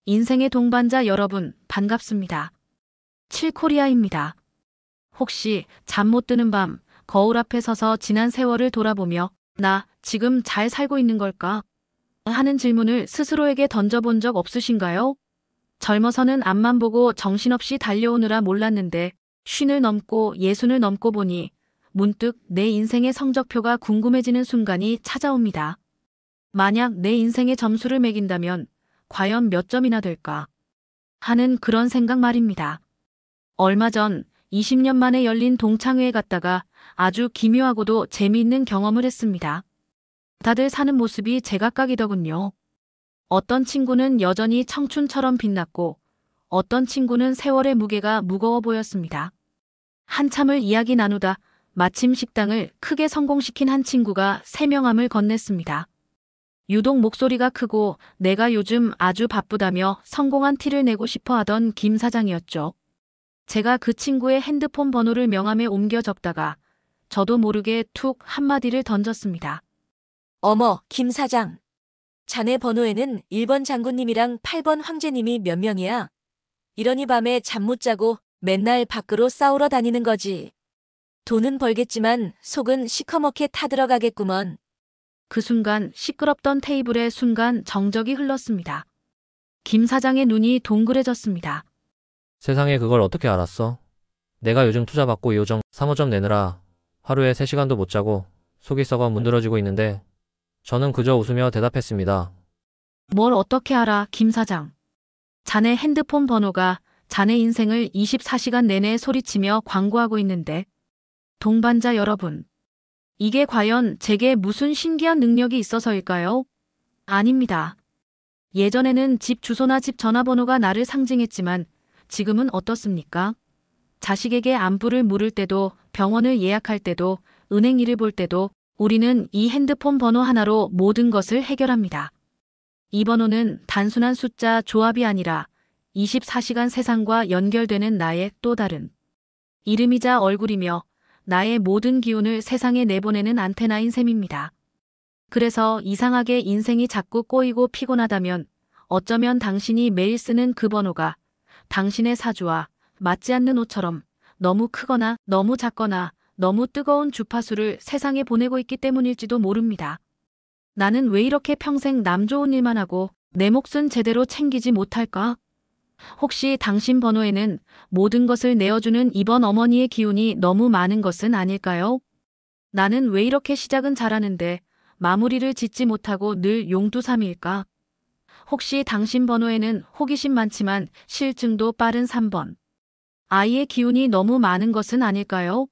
인생의 동반자 여러분, 반갑습니다. 칠코리아입니다. 혹시 잠 못 드는 밤, 거울 앞에 서서 지난 세월을 돌아보며 나 지금 잘 살고 있는 걸까? 하는 질문을 스스로에게 던져본 적 없으신가요? 젊어서는 앞만 보고 정신없이 달려오느라 몰랐는데 쉰을 넘고 예순을 넘고 보니 문득 내 인생의 성적표가 궁금해지는 순간이 찾아옵니다. 만약 내 인생의 점수를 매긴다면 과연 몇 점이나 될까? 하는 그런 생각 말입니다. 얼마 전 20년 만에 열린 동창회에 갔다가 아주 기묘하고도 재미있는 경험을 했습니다. 다들 사는 모습이 제각각이더군요. 어떤 친구는 여전히 청춘처럼 빛났고 어떤 친구는 세월의 무게가 무거워 보였습니다. 한참을 이야기 나누다 마침 식당을 크게 성공시킨 한 친구가 세명함을 건넸습니다. 유독 목소리가 크고 내가 요즘 아주 바쁘다며 성공한 티를 내고 싶어 하던 김 사장이었죠. 제가 그 친구의 핸드폰 번호를 명함에 옮겨 적다가 저도 모르게 툭 한마디를 던졌습니다. 어머, 김 사장. 자네 번호에는 1번 장군님이랑 8번 황제님이 몇 명이야? 이러니 밤에 잠 못 자고 맨날 밖으로 싸우러 다니는 거지. 돈은 벌겠지만 속은 시커멓게 타들어가겠구먼. 그 순간 시끄럽던 테이블에 순간 정적이 흘렀습니다. 김 사장의 눈이 동그래졌습니다. 세상에 그걸 어떻게 알았어? 내가 요즘 투자받고 2호점, 3호점 내느라 하루에 3시간도 못 자고 속이 썩어 문드러지고 있는데 저는 그저 웃으며 대답했습니다. 뭘 어떻게 알아, 김 사장. 자네 핸드폰 번호가 자네 인생을 24시간 내내 소리치며 광고하고 있는데. 동반자 여러분. 이게 과연 제게 무슨 신기한 능력이 있어서일까요? 아닙니다. 예전에는 집 주소나 집 전화번호가 나를 상징했지만 지금은 어떻습니까? 자식에게 안부를 물을 때도, 병원을 예약할 때도, 은행 일을 볼 때도 우리는 이 핸드폰 번호 하나로 모든 것을 해결합니다. 이 번호는 단순한 숫자 조합이 아니라 24시간 세상과 연결되는 나의 또 다른 이름이자 얼굴이며 나의 모든 기운을 세상에 내보내는 안테나인 셈입니다. 그래서 이상하게 인생이 자꾸 꼬이고 피곤하다면 어쩌면 당신이 매일 쓰는 그 번호가 당신의 사주와 맞지 않는 옷처럼 너무 크거나 너무 작거나 너무 뜨거운 주파수를 세상에 보내고 있기 때문일지도 모릅니다. 나는 왜 이렇게 평생 남 좋은 일만 하고 내 몫은 제대로 챙기지 못할까? 혹시 당신 번호에는 모든 것을 내어주는 이번 어머니의 기운이 너무 많은 것은 아닐까요? 나는 왜 이렇게 시작은 잘하는데 마무리를 짓지 못하고 늘 용두삼일까? 혹시 당신 번호에는 호기심 많지만 실증도 빠른 3번. 아이의 기운이 너무 많은 것은 아닐까요?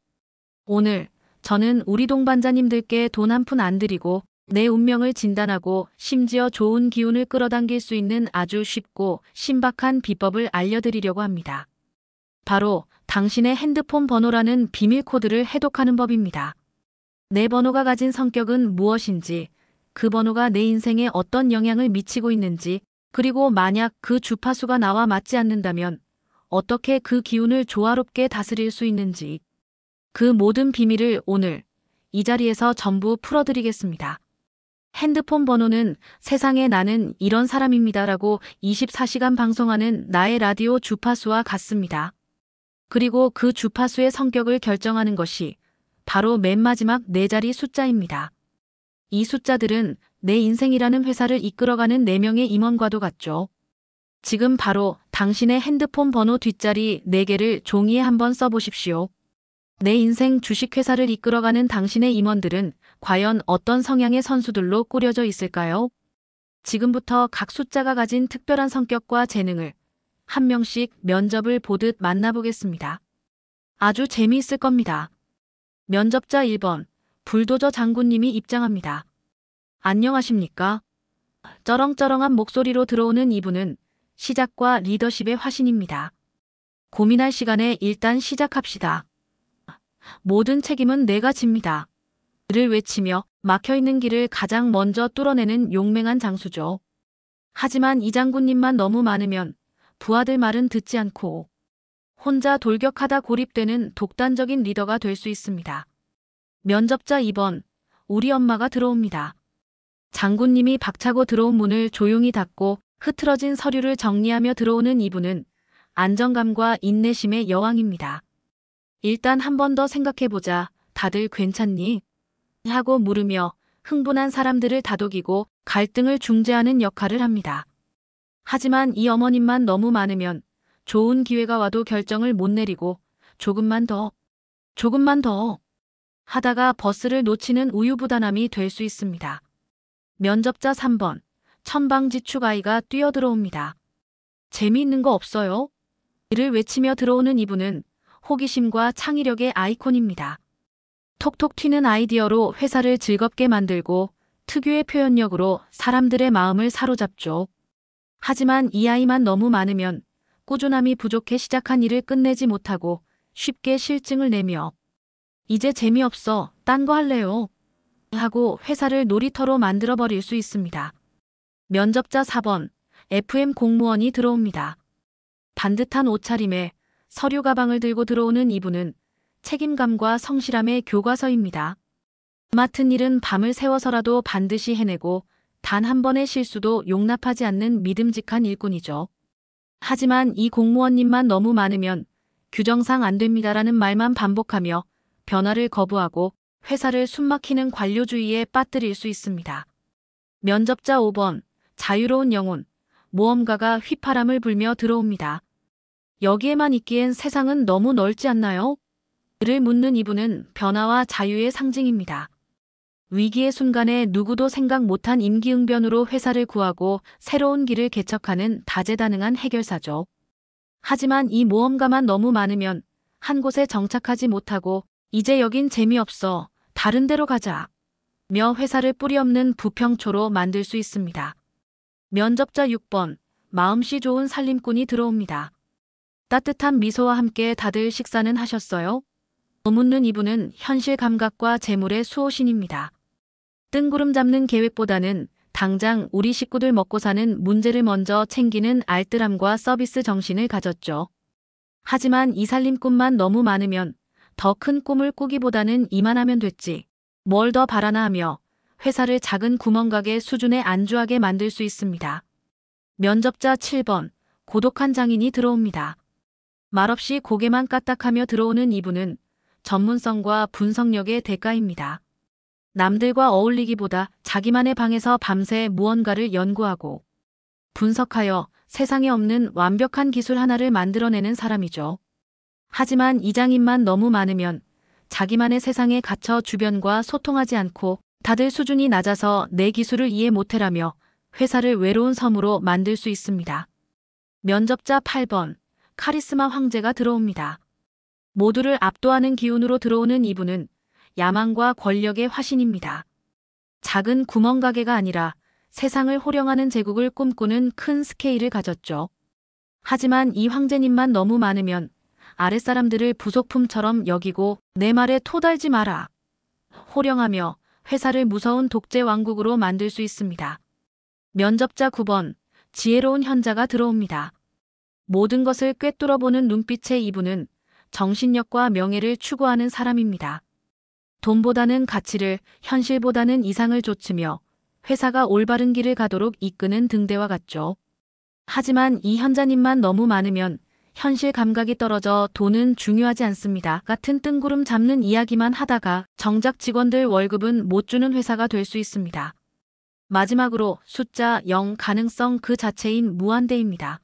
오늘 저는 우리 동반자님들께 돈 한 푼 안 드리고 내 운명을 진단하고 심지어 좋은 기운을 끌어당길 수 있는 아주 쉽고 신박한 비법을 알려드리려고 합니다. 바로 당신의 핸드폰 번호라는 비밀 코드를 해독하는 법입니다. 내 번호가 가진 성격은 무엇인지, 그 번호가 내 인생에 어떤 영향을 미치고 있는지, 그리고 만약 그 주파수가 나와 맞지 않는다면 어떻게 그 기운을 조화롭게 다스릴 수 있는지, 그 모든 비밀을 오늘 이 자리에서 전부 풀어드리겠습니다. 핸드폰 번호는 세상에 나는 이런 사람입니다라고 24시간 방송하는 나의 라디오 주파수와 같습니다. 그리고 그 주파수의 성격을 결정하는 것이 바로 맨 마지막 4자리 숫자입니다. 이 숫자들은 내 인생이라는 회사를 이끌어가는 4명의 임원과도 같죠. 지금 바로 당신의 핸드폰 번호 뒷자리 4개를 종이에 한번 써보십시오. 내 인생 주식회사를 이끌어가는 당신의 임원들은 과연 어떤 성향의 선수들로 꾸려져 있을까요? 지금부터 각 숫자가 가진 특별한 성격과 재능을 한 명씩 면접을 보듯 만나보겠습니다. 아주 재미있을 겁니다. 면접자 1번, 불도저 장군님이 입장합니다. 안녕하십니까? 쩌렁쩌렁한 목소리로 들어오는 이분은 시작과 리더십의 화신입니다. 고민할 시간에 일단 시작합시다. 모든 책임은 내가 집니다. 를 외치며 막혀있는 길을 가장 먼저 뚫어내는 용맹한 장수죠. 하지만 이 장군님만 너무 많으면 부하들 말은 듣지 않고 혼자 돌격하다 고립되는 독단적인 리더가 될 수 있습니다. 면접자 2번, 우리 엄마가 들어옵니다. 장군님이 박차고 들어온 문을 조용히 닫고 흐트러진 서류를 정리하며 들어오는 이분은 안정감과 인내심의 여왕입니다. 일단 한 번 더 생각해보자. 다들 괜찮니? 하고 물으며 흥분한 사람들을 다독이고 갈등을 중재하는 역할을 합니다. 하지만 이 어머님만 너무 많으면 좋은 기회가 와도 결정을 못 내리고 조금만 더 하다가 버스를 놓치는 우유부단함이 될 수 있습니다. 면접자 3번, 천방지축 아이가 뛰어들어옵니다. 재미있는 거 없어요? 이를 외치며 들어오는 이분은 호기심과 창의력의 아이콘입니다. 톡톡 튀는 아이디어로 회사를 즐겁게 만들고 특유의 표현력으로 사람들의 마음을 사로잡죠. 하지만 이 아이만 너무 많으면 꾸준함이 부족해 시작한 일을 끝내지 못하고 쉽게 실증을 내며 이제 재미없어, 딴 거 할래요 하고 회사를 놀이터로 만들어버릴 수 있습니다. 면접자 4번, FM 공무원이 들어옵니다. 반듯한 옷차림에 서류 가방을 들고 들어오는 이분은 책임감과 성실함의 교과서입니다. 맡은 일은 밤을 새워서라도 반드시 해내고 단 한 번의 실수도 용납하지 않는 믿음직한 일꾼이죠. 하지만 이 공무원님만 너무 많으면 규정상 안 됩니다라는 말만 반복하며 변화를 거부하고 회사를 숨막히는 관료주의에 빠뜨릴 수 있습니다. 면접자 5번, 자유로운 영혼, 모험가가 휘파람을 불며 들어옵니다. 여기에만 있기엔 세상은 너무 넓지 않나요? 를 묻는 이분은 변화와 자유의 상징입니다. 위기의 순간에 누구도 생각 못한 임기응변으로 회사를 구하고 새로운 길을 개척하는 다재다능한 해결사죠. 하지만 이 모험가만 너무 많으면 한 곳에 정착하지 못하고 이제 여긴 재미없어, 다른 데로 가자 며 회사를 뿌리 없는 부평초로 만들 수 있습니다. 면접자 6번, 마음씨 좋은 살림꾼이 들어옵니다. 따뜻한 미소와 함께 다들 식사는 하셨어요? 묻는 이분은 현실 감각과 재물의 수호신입니다. 뜬구름 잡는 계획보다는 당장 우리 식구들 먹고 사는 문제를 먼저 챙기는 알뜰함과 서비스 정신을 가졌죠. 하지만 이 살림꾼만 너무 많으면 더 큰 꿈을 꾸기보다는 이만하면 됐지, 뭘 더 바라나 하며 회사를 작은 구멍가게 수준에 안주하게 만들 수 있습니다. 면접자 7번, 고독한 장인이 들어옵니다. 말없이 고개만 까딱하며 들어오는 이분은 전문성과 분석력의 대가입니다. 남들과 어울리기보다 자기만의 방에서 밤새 무언가를 연구하고 분석하여 세상에 없는 완벽한 기술 하나를 만들어내는 사람이죠. 하지만 이 장인만 너무 많으면 자기만의 세상에 갇혀 주변과 소통하지 않고 다들 수준이 낮아서 내 기술을 이해 못해라며 회사를 외로운 섬으로 만들 수 있습니다. 면접자 8번, 카리스마 황제가 들어옵니다. 모두를 압도하는 기운으로 들어오는 이분은 야망과 권력의 화신입니다. 작은 구멍가게가 아니라 세상을 호령하는 제국을 꿈꾸는 큰 스케일을 가졌죠. 하지만 이 황제님만 너무 많으면 아랫사람들을 부속품처럼 여기고 내 말에 토달지 마라 호령하며 회사를 무서운 독재 왕국으로 만들 수 있습니다. 면접자 9번, 지혜로운 현자가 들어옵니다. 모든 것을 꿰뚫어보는 눈빛의 이분은 정신력과 명예를 추구하는 사람입니다. 돈보다는 가치를, 현실보다는 이상을 좇으며 회사가 올바른 길을 가도록 이끄는 등대와 같죠. 하지만 이 현자님만 너무 많으면 현실 감각이 떨어져 돈은 중요하지 않습니다 같은 뜬구름 잡는 이야기만 하다가 정작 직원들 월급은 못 주는 회사가 될 수 있습니다. 마지막으로 숫자 0 가능성 그 자체인 무한대입니다.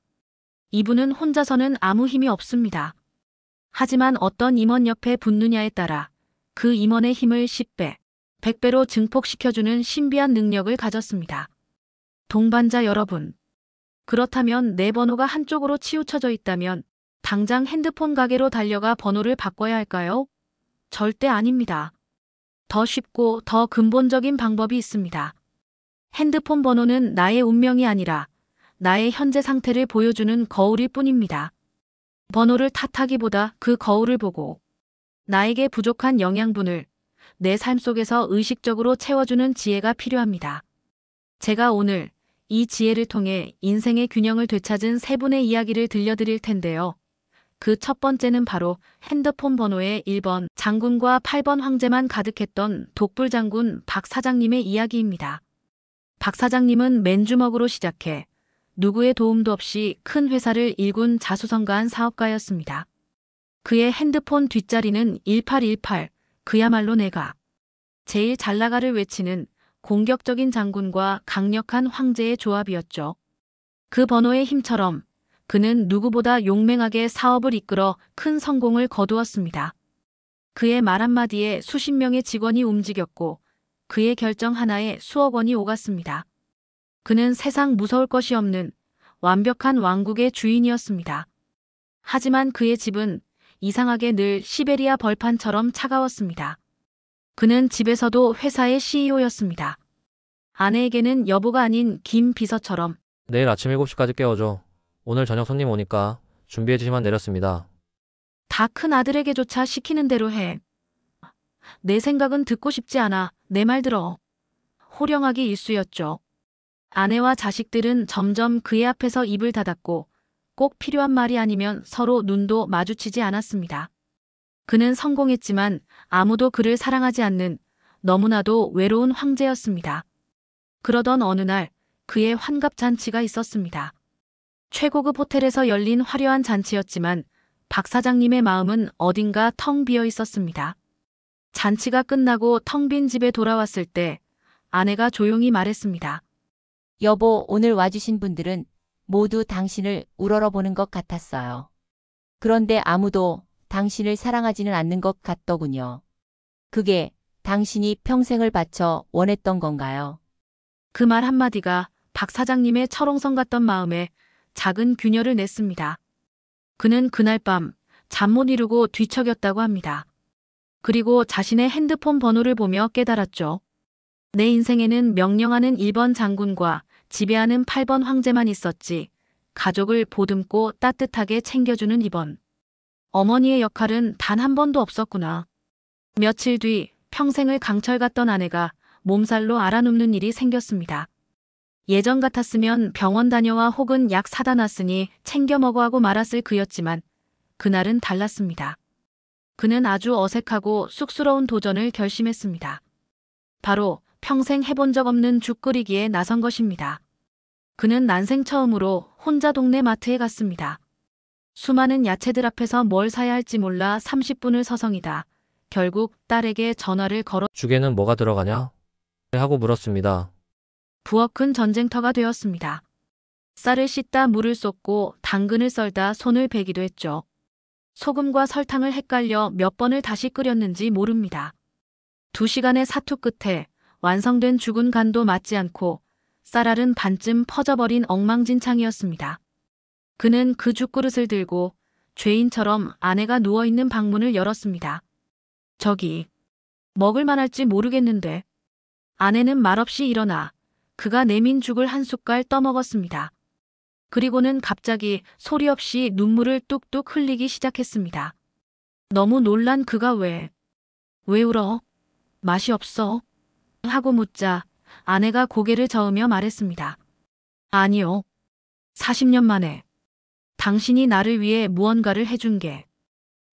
이분은 혼자서는 아무 힘이 없습니다. 하지만 어떤 임원 옆에 붙느냐에 따라 그 임원의 힘을 10배, 100배로 증폭시켜주는 신비한 능력을 가졌습니다. 동반자 여러분, 그렇다면 내 번호가 한쪽으로 치우쳐져 있다면 당장 핸드폰 가게로 달려가 번호를 바꿔야 할까요? 절대 아닙니다. 더 쉽고 더 근본적인 방법이 있습니다. 핸드폰 번호는 나의 운명이 아니라 나의 현재 상태를 보여주는 거울일 뿐입니다. 번호를 탓하기보다 그 거울을 보고 나에게 부족한 영양분을 내 삶 속에서 의식적으로 채워주는 지혜가 필요합니다. 제가 오늘 이 지혜를 통해 인생의 균형을 되찾은 세 분의 이야기를 들려드릴 텐데요. 그 첫 번째는 바로 핸드폰 번호에 1번 장군과 8번 황제만 가득했던 독불 장군 박 사장님의 이야기입니다. 박 사장님은 맨주먹으로 시작해 누구의 도움도 없이 큰 회사를 일군 자수성가한 사업가였습니다. 그의 핸드폰 뒷자리는 1818, 그야말로 내가 제일 잘 나가를 외치는 공격적인 장군과 강력한 황제의 조합이었죠. 그 번호의 힘처럼 그는 누구보다 용맹하게 사업을 이끌어 큰 성공을 거두었습니다. 그의 말 한마디에 수십 명의 직원이 움직였고 그의 결정 하나에 수억 원이 오갔습니다. 그는 세상 무서울 것이 없는 완벽한 왕국의 주인이었습니다. 하지만 그의 집은 이상하게 늘 시베리아 벌판처럼 차가웠습니다. 그는 집에서도 회사의 CEO였습니다. 아내에게는 여보가 아닌 김 비서처럼 내일 아침 7시까지 깨워줘. 오늘 저녁 손님 오니까 준비해주시면 내렸습니다. 다 큰 아들에게조차 시키는 대로 해. 내 생각은 듣고 싶지 않아. 내 말 들어. 호령하기 일쑤였죠. 아내와 자식들은 점점 그의 앞에서 입을 닫았고 꼭 필요한 말이 아니면 서로 눈도 마주치지 않았습니다. 그는 성공했지만 아무도 그를 사랑하지 않는 너무나도 외로운 황제였습니다. 그러던 어느 날 그의 환갑잔치가 있었습니다. 최고급 호텔에서 열린 화려한 잔치였지만 박 사장님의 마음은 어딘가 텅 비어 있었습니다. 잔치가 끝나고 텅 빈 집에 돌아왔을 때 아내가 조용히 말했습니다. 여보, 오늘 와주신 분들은 모두 당신을 우러러보는 것 같았어요. 그런데 아무도 당신을 사랑하지는 않는 것 같더군요. 그게 당신이 평생을 바쳐 원했던 건가요? 그 말 한마디가 박 사장님의 철옹성 같던 마음에 작은 균열을 냈습니다. 그는 그날 밤 잠 못 이루고 뒤척였다고 합니다. 그리고 자신의 핸드폰 번호를 보며 깨달았죠. 내 인생에는 명령하는 1번 장군과 지배하는 8번 황제만 있었지. 가족을 보듬고 따뜻하게 챙겨주는 2번. 어머니의 역할은 단 한 번도 없었구나. 며칠 뒤 평생을 강철 같던 아내가 몸살로 알아눕는 일이 생겼습니다. 예전 같았으면 병원 다녀와 혹은 약 사다 놨으니 챙겨 먹어 하고 말았을 그였지만 그날은 달랐습니다. 그는 아주 어색하고 쑥스러운 도전을 결심했습니다. 바로 평생 해본 적 없는 죽 끓이기에 나선 것입니다. 그는 난생 처음으로 혼자 동네 마트에 갔습니다. 수많은 야채들 앞에서 뭘 사야 할지 몰라 30분을 서성이다. 결국 딸에게 전화를 걸어 죽에는 뭐가 들어가냐? 하고 물었습니다. 부엌은 전쟁터가 되었습니다. 쌀을 씻다 물을 쏟고 당근을 썰다 손을 베기도 했죠. 소금과 설탕을 헷갈려 몇 번을 다시 끓였는지 모릅니다. 2시간의 사투 끝에 완성된 죽은 간도 맞지 않고 쌀알은 반쯤 퍼져버린 엉망진창이었습니다. 그는 그 죽그릇을 들고 죄인처럼 아내가 누워있는 방문을 열었습니다. 저기, 먹을만 할지 모르겠는데. 아내는 말없이 일어나 그가 내민 죽을 한 숟갈 떠먹었습니다. 그리고는 갑자기 소리 없이 눈물을 뚝뚝 흘리기 시작했습니다. 너무 놀란 그가 왜 울어? 맛이 없어? 하고 묻자 아내가 고개를 저으며 말했습니다. 아니요. 40년 만에 당신이 나를 위해 무언가를 해준 게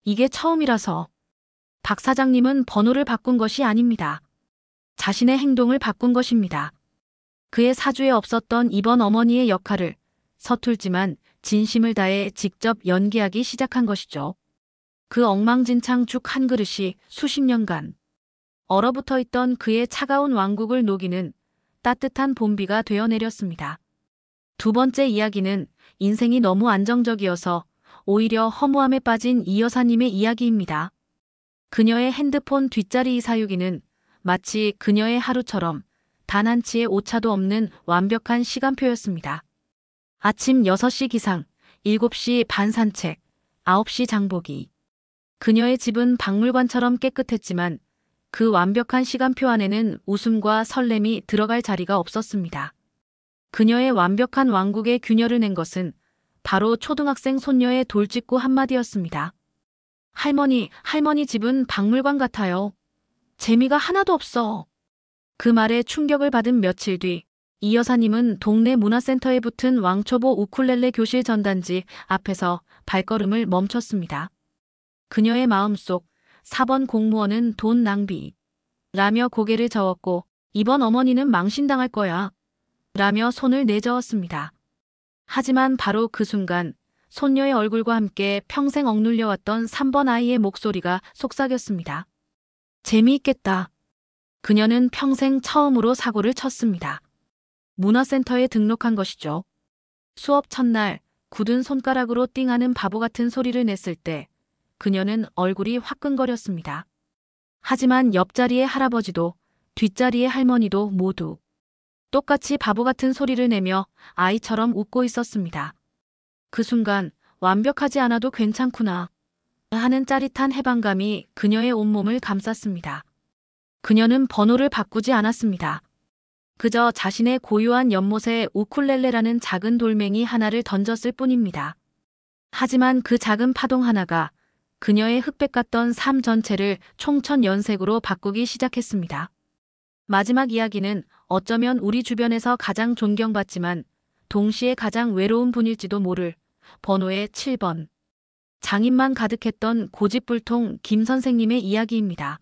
이게 처음이라서. 박 사장님은 번호를 바꾼 것이 아닙니다. 자신의 행동을 바꾼 것입니다. 그의 사주에 없었던 이번 어머니의 역할을 서툴지만 진심을 다해 직접 연기하기 시작한 것이죠. 그 엉망진창 죽 한 그릇이 수십 년간 얼어붙어 있던 그의 차가운 왕국을 녹이는 따뜻한 봄비가 되어 내렸습니다. 두 번째 이야기는 인생이 너무 안정적이어서 오히려 허무함에 빠진 이 여사님의 이야기입니다. 그녀의 핸드폰 뒷자리 이사유기는 마치 그녀의 하루처럼 단 한치의 오차도 없는 완벽한 시간표였습니다. 아침 6시 기상, 7시 반 산책, 9시 장보기. 그녀의 집은 박물관처럼 깨끗했지만 그 완벽한 시간표 안에는 웃음과 설렘이 들어갈 자리가 없었습니다. 그녀의 완벽한 왕국의 균열을 낸 것은 바로 초등학생 손녀의 돌직구 한마디였습니다. 할머니 집은 박물관 같아요. 재미가 하나도 없어. 그 말에 충격을 받은 며칠 뒤 이 여사님은 동네 문화센터에 붙은 왕초보 우쿨렐레 교실 전단지 앞에서 발걸음을 멈췄습니다. 그녀의 마음속 4번 공무원은 돈 낭비 라며 고개를 저었고 이번 어머니는 망신당할 거야 라며 손을 내저었습니다. 하지만 바로 그 순간 손녀의 얼굴과 함께 평생 억눌려왔던 3번 아이의 목소리가 속삭였습니다. 재미있겠다. 그녀는 평생 처음으로 사고를 쳤습니다. 문화센터에 등록한 것이죠. 수업 첫날 굳은 손가락으로 띵하는 바보 같은 소리를 냈을 때 그녀는 얼굴이 화끈거렸습니다. 하지만 옆자리의 할아버지도 뒷자리의 할머니도 모두 똑같이 바보 같은 소리를 내며 아이처럼 웃고 있었습니다. 그 순간 완벽하지 않아도 괜찮구나 하는 짜릿한 해방감이 그녀의 온몸을 감쌌습니다. 그녀는 번호를 바꾸지 않았습니다. 그저 자신의 고유한 연못에 우쿨렐레라는 작은 돌멩이 하나를 던졌을 뿐입니다. 하지만 그 작은 파동 하나가 그녀의 흑백 같던 삶 전체를 총천연색으로 바꾸기 시작했습니다. 마지막 이야기는 어쩌면 우리 주변에서 가장 존경받지만 동시에 가장 외로운 분일지도 모를 번호의 7번. 장인만 가득했던 고집불통 김 선생님의 이야기입니다.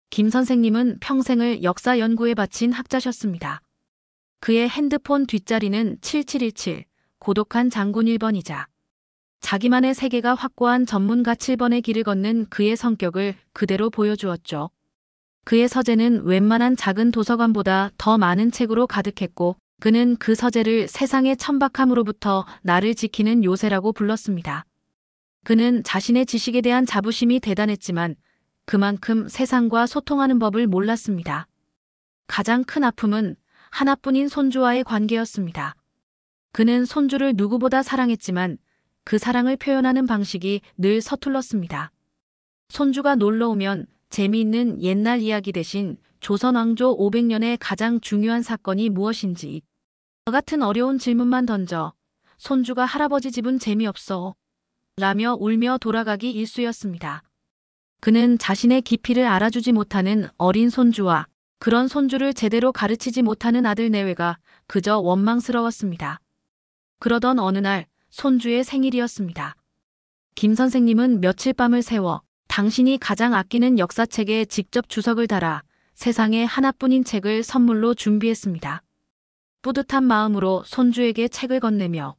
김 선생님은 평생을 역사 연구에 바친 학자셨습니다. 그의 핸드폰 뒷자리는 7717, 고독한 장군 1번이자 자기만의 세계가 확고한 전문가 7번의 길을 걷는 그의 성격을 그대로 보여주었죠. 그의 서재는 웬만한 작은 도서관보다 더 많은 책으로 가득했고 그는 그 서재를 세상의 천박함으로부터 나를 지키는 요새라고 불렀습니다. 그는 자신의 지식에 대한 자부심이 대단했지만 그만큼 세상과 소통하는 법을 몰랐습니다. 가장 큰 아픔은 하나뿐인 손주와의 관계였습니다. 그는 손주를 누구보다 사랑했지만 그 사랑을 표현하는 방식이 늘 서툴렀습니다. 손주가 놀러오면 재미있는 옛날 이야기 대신 조선 왕조 500년의 가장 중요한 사건이 무엇인지 같은 어려운 질문만 던져 손주가 할아버지 집은 재미없어 라며 울며 돌아가기 일쑤였습니다. 그는 자신의 깊이를 알아주지 못하는 어린 손주와 그런 손주를 제대로 가르치지 못하는 아들 내외가 그저 원망스러웠습니다. 그러던 어느 날 손주의 생일이었습니다. 김 선생님은 며칠 밤을 새워 당신이 가장 아끼는 역사책에 직접 주석을 달아 세상에 하나뿐인 책을 선물로 준비했습니다. 뿌듯한 마음으로 손주에게 책을 건네며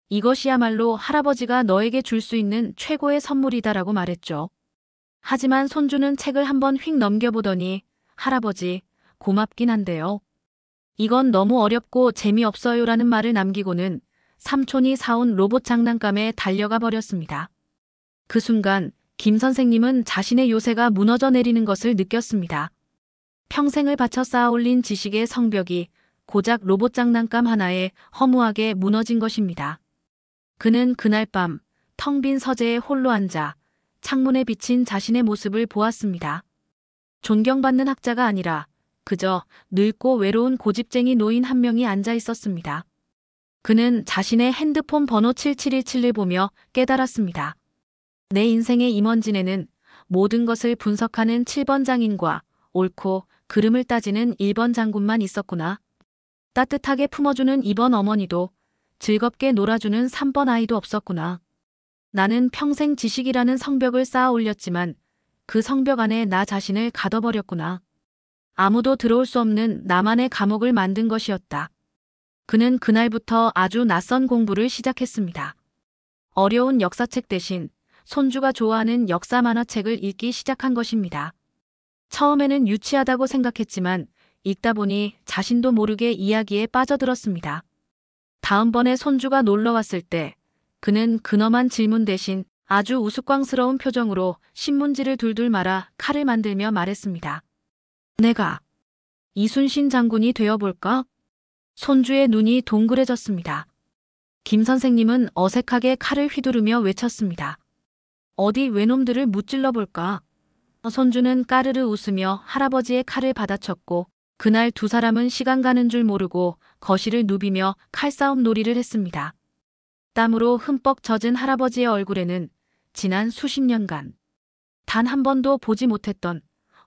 이것이야말로 할아버지가 너에게 줄 수 있는 최고의 선물이다라고 말했죠. 하지만 손주는 책을 한번 휙 넘겨보더니 할아버지, 고맙긴 한데요. 이건 너무 어렵고 재미없어요라는 말을 남기고는 삼촌이 사온 로봇 장난감에 달려가 버렸습니다. 그 순간 김 선생님은 자신의 요새가 무너져 내리는 것을 느꼈습니다. 평생을 바쳐 쌓아 올린 지식의 성벽이 고작 로봇 장난감 하나에 허무하게 무너진 것입니다. 그는 그날 밤 텅 빈 서재에 홀로 앉아 창문에 비친 자신의 모습을 보았습니다. 존경받는 학자가 아니라 그저 늙고 외로운 고집쟁이 노인 한 명이 앉아 있었습니다. 그는 자신의 핸드폰 번호 7717을 보며 깨달았습니다. 내 인생의 임원진에는 모든 것을 분석하는 7번 장인과 옳고 그름을 따지는 1번 장군만 있었구나. 따뜻하게 품어주는 2번 어머니도 즐겁게 놀아주는 3번 아이도 없었구나. 나는 평생 지식이라는 성벽을 쌓아 올렸지만 그 성벽 안에 나 자신을 가둬버렸구나. 아무도 들어올 수 없는 나만의 감옥을 만든 것이었다. 그는 그날부터 아주 낯선 공부를 시작했습니다. 어려운 역사책 대신 손주가 좋아하는 역사 만화책을 읽기 시작한 것입니다. 처음에는 유치하다고 생각했지만 읽다 보니 자신도 모르게 이야기에 빠져들었습니다. 다음번에 손주가 놀러 왔을 때 그는 근엄한 질문 대신 아주 우스꽝스러운 표정으로 신문지를 둘둘 말아 칼을 만들며 말했습니다. 내가 이순신 장군이 되어볼까? 손주의 눈이 동그래졌습니다. 김 선생님은 어색하게 칼을 휘두르며 외쳤습니다. 어디 외놈들을 무찔러 볼까? 손주는 까르르 웃으며 할아버지의 칼을 받아쳤고 그날 두 사람은 시간 가는 줄 모르고 거실을 누비며 칼싸움 놀이를 했습니다. 땀으로 흠뻑 젖은 할아버지의 얼굴에는 지난 수십 년간 단 한 번도 보지 못했던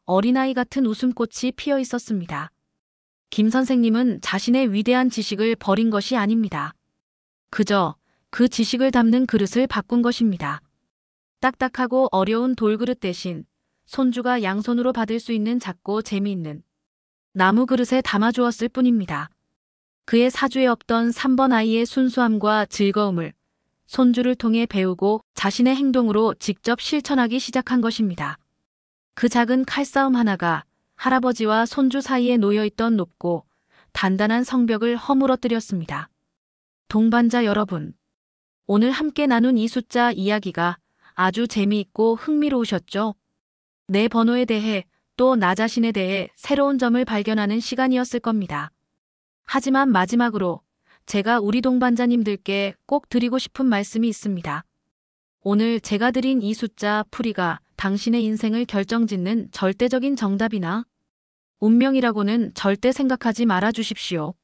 어린아이 같은 웃음꽃이 피어 있었습니다. 김 선생님은 자신의 위대한 지식을 버린 것이 아닙니다. 그저 그 지식을 담는 그릇을 바꾼 것입니다. 딱딱하고 어려운 돌그릇 대신 손주가 양손으로 받을 수 있는 작고 재미있는 나무 그릇에 담아주었을 뿐입니다. 그의 사주에 없던 3번 아이의 순수함과 즐거움을 손주를 통해 배우고 자신의 행동으로 직접 실천하기 시작한 것입니다. 그 작은 칼싸움 하나가 할아버지와 손주 사이에 놓여있던 높고 단단한 성벽을 허물어뜨렸습니다. 동반자 여러분, 오늘 함께 나눈 이 숫자 이야기가 아주 재미있고 흥미로우셨죠? 내 번호에 대해 또 나 자신에 대해 새로운 점을 발견하는 시간이었을 겁니다. 하지만 마지막으로 제가 우리 동반자님들께 꼭 드리고 싶은 말씀이 있습니다. 오늘 제가 드린 이 숫자 풀이가 당신의 인생을 결정짓는 절대적인 정답이나 운명이라고는 절대 생각하지 말아 주십시오.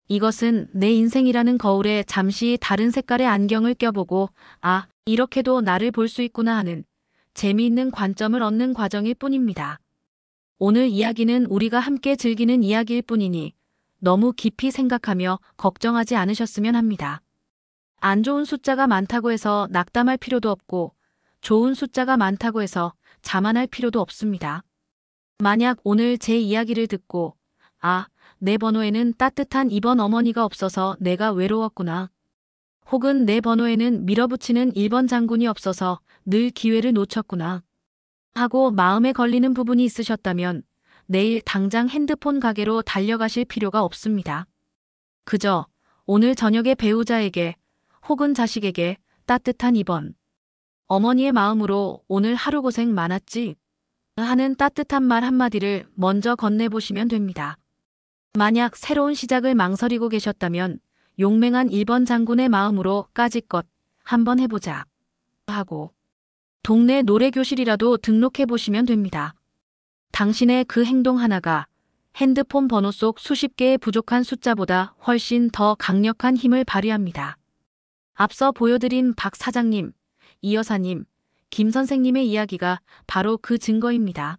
이것은 내 인생이라는 거울에 잠시 다른 색깔의 안경을 껴보고 아, 이렇게도 나를 볼 수 있구나 하는 재미있는 관점을 얻는 과정일 뿐입니다. 오늘 이야기는 우리가 함께 즐기는 이야기일 뿐이니 너무 깊이 생각하며 걱정하지 않으셨으면 합니다. 안 좋은 숫자가 많다고 해서 낙담할 필요도 없고 좋은 숫자가 많다고 해서 자만할 필요도 없습니다. 만약 오늘 제 이야기를 듣고 아, 내 번호에는 따뜻한 2번 어머니가 없어서 내가 외로웠구나. 혹은 내 번호에는 밀어붙이는 1번 장군이 없어서 늘 기회를 놓쳤구나. 하고 마음에 걸리는 부분이 있으셨다면 내일 당장 핸드폰 가게로 달려가실 필요가 없습니다. 그저 오늘 저녁에 배우자에게 혹은 자식에게 따뜻한 2번 어머니의 마음으로 오늘 하루 고생 많았지 하는 따뜻한 말 한마디를 먼저 건네보시면 됩니다. 만약 새로운 시작을 망설이고 계셨다면 용맹한 1번 장군의 마음으로 까짓것 한번 해보자 하고 동네 노래교실이라도 등록해보시면 됩니다. 당신의 그 행동 하나가 핸드폰 번호 속 수십 개의 부족한 숫자보다 훨씬 더 강력한 힘을 발휘합니다. 앞서 보여드린 박 사장님, 이 여사님, 김 선생님의 이야기가 바로 그 증거입니다.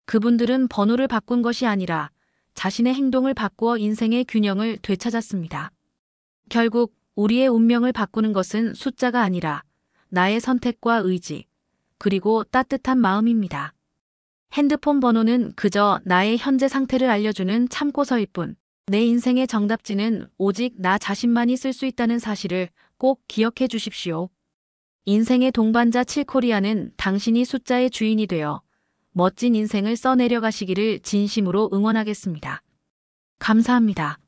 그분들은 번호를 바꾼 것이 아니라 자신의 행동을 바꾸어 인생의 균형을 되찾았습니다. 결국 우리의 운명을 바꾸는 것은 숫자가 아니라 나의 선택과 의지, 그리고 따뜻한 마음입니다. 핸드폰 번호는 그저 나의 현재 상태를 알려주는 참고서일 뿐, 내 인생의 정답지는 오직 나 자신만이 쓸 수 있다는 사실을 꼭 기억해 주십시오. 인생의 동반자 7코리아는 당신이 숫자의 주인이 되어 멋진 인생을 써내려 가시기를 진심으로 응원하겠습니다. 감사합니다.